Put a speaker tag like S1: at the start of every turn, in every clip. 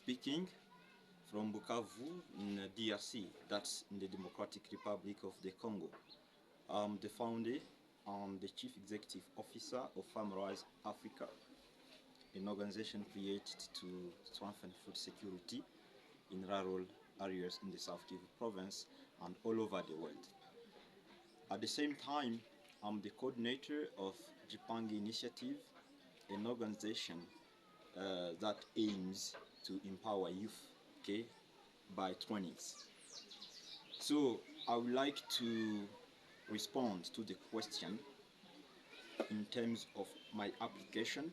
S1: speaking from Bukavu in DRC, that's in the Democratic Republic of the Congo. I'm the founder and the Chief Executive Officer of Farmers Africa, an organization created to strengthen food security in rural areas in the South Kivu province and all over the world. At the same time, I'm the coordinator of Chaque initiative, an organization that aims to empower youth, okay, by trainings. So I would like to respond to the question in terms of my application.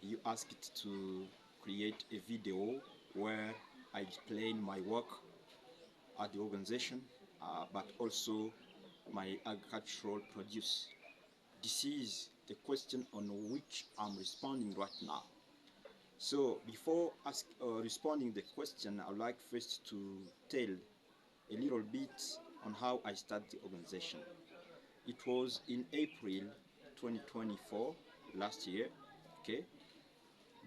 S1: You asked to create a video where I explain my work at the organization, but also my agricultural produce. This is the question on which I'm responding right now. So before responding the question, I would like first to tell a little bit on how I started the organization. It was in April 2024, last year, okay,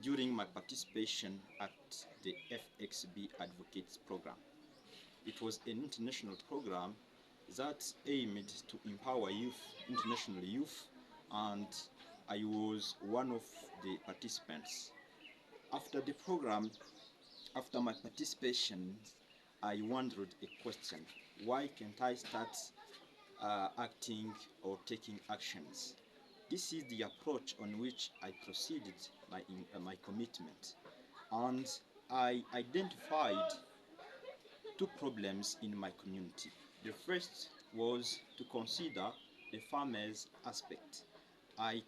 S1: during my participation at the FXB Advocates Program. It was an international program that aimed to empower youth, international youth, and I was one of the participants. After the program, after my participation, I wondered a question: why can't I start acting or taking actions? This is the approach on which I proceeded my commitment, and I identified two problems in my community. The first was to consider the farmers aspect. I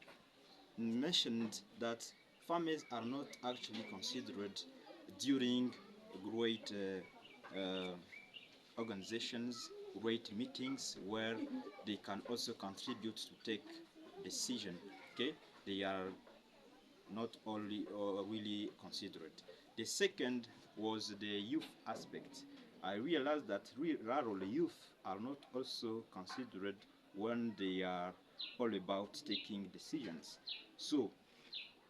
S1: mentioned that farmers are not actually considered during great organizations, great meetings where they can also contribute to take decision. Okay, they are not only really considered. The second was the youth aspect. I realized that rural youth are not also considered when they are all about taking decisions. So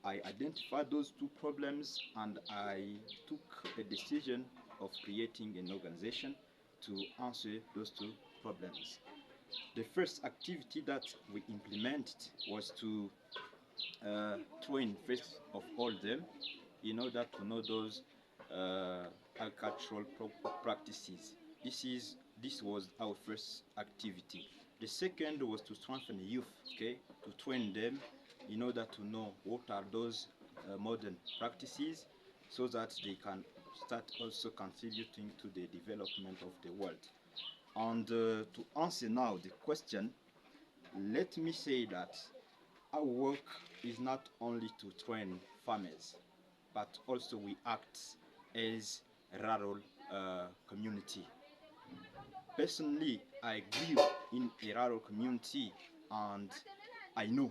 S1: I identified those two problems and I took a decision of creating an organization to answer those two problems. The first activity that we implemented was to train first of all them in order to know those agricultural practices. This was our first activity. The second was to strengthen the youth, okay, to train them in order to know what are those modern practices, so that they can start also contributing to the development of the world. And to answer now the question, let me say that our work is not only to train farmers, but also we act as a rural community. Personally, I grew in a rural community and I know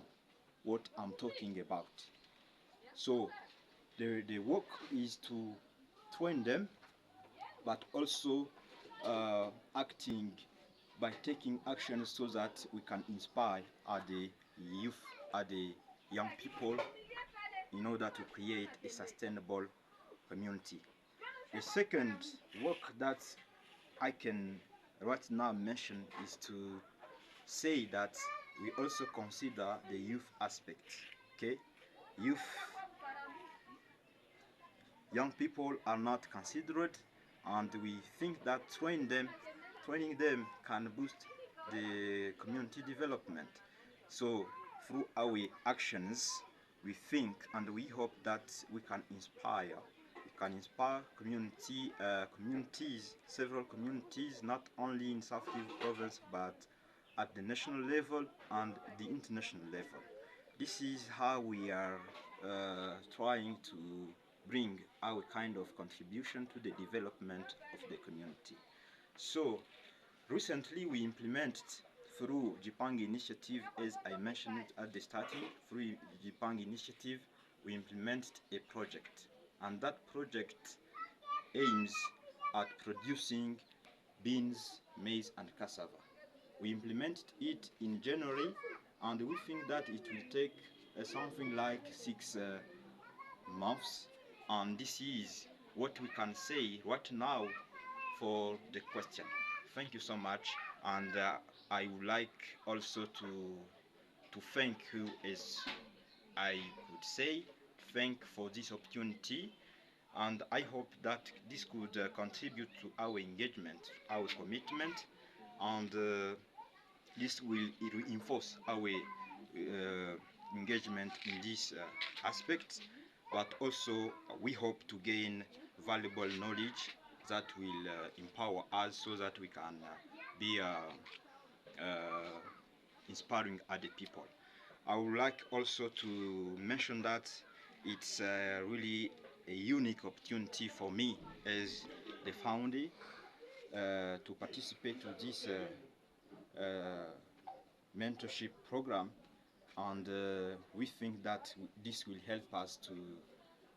S1: what I'm talking about. So the work is to train them, but also acting by taking action so that we can inspire the youth, the young people, in order to create a sustainable community. The second work that I can right now mention is to say that we also consider the youth aspect. Okay, young people are not considered, and we think that training them can boost the community development. So through our actions, we think and we hope that we can inspire communities, several communities, not only in South Kivu province, but at the national level and the international level. This is how we are trying to bring our kind of contribution to the development of the community. So recently we implemented through Chaque initiative, as I mentioned at the starting, through Chaque initiative we implemented a project, and that project aims at producing beans, maize and cassava. We implemented it in January, and we think that it will take something like 6 months And this is what we can say right now for the question. Thank you so much, and I would like also to thank you, as I could say, thank for this opportunity, and I hope that this could contribute to our engagement, our commitment, and this will reinforce our engagement in this aspect, but also we hope to gain valuable knowledge that will empower us so that we can be inspiring other people. I would like also to mention that it's really a unique opportunity for me as the founder to participate to this mentorship program, and we think that this will help us to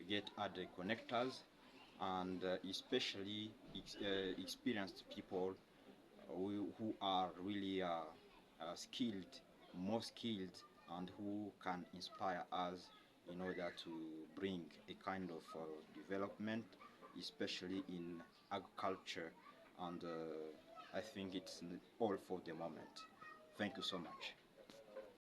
S1: get other connectors, and especially experienced people who are really skilled, more skilled, and who can inspire us in order to bring a kind of development, especially in agriculture. And I think it's all for the moment. Thank you so much.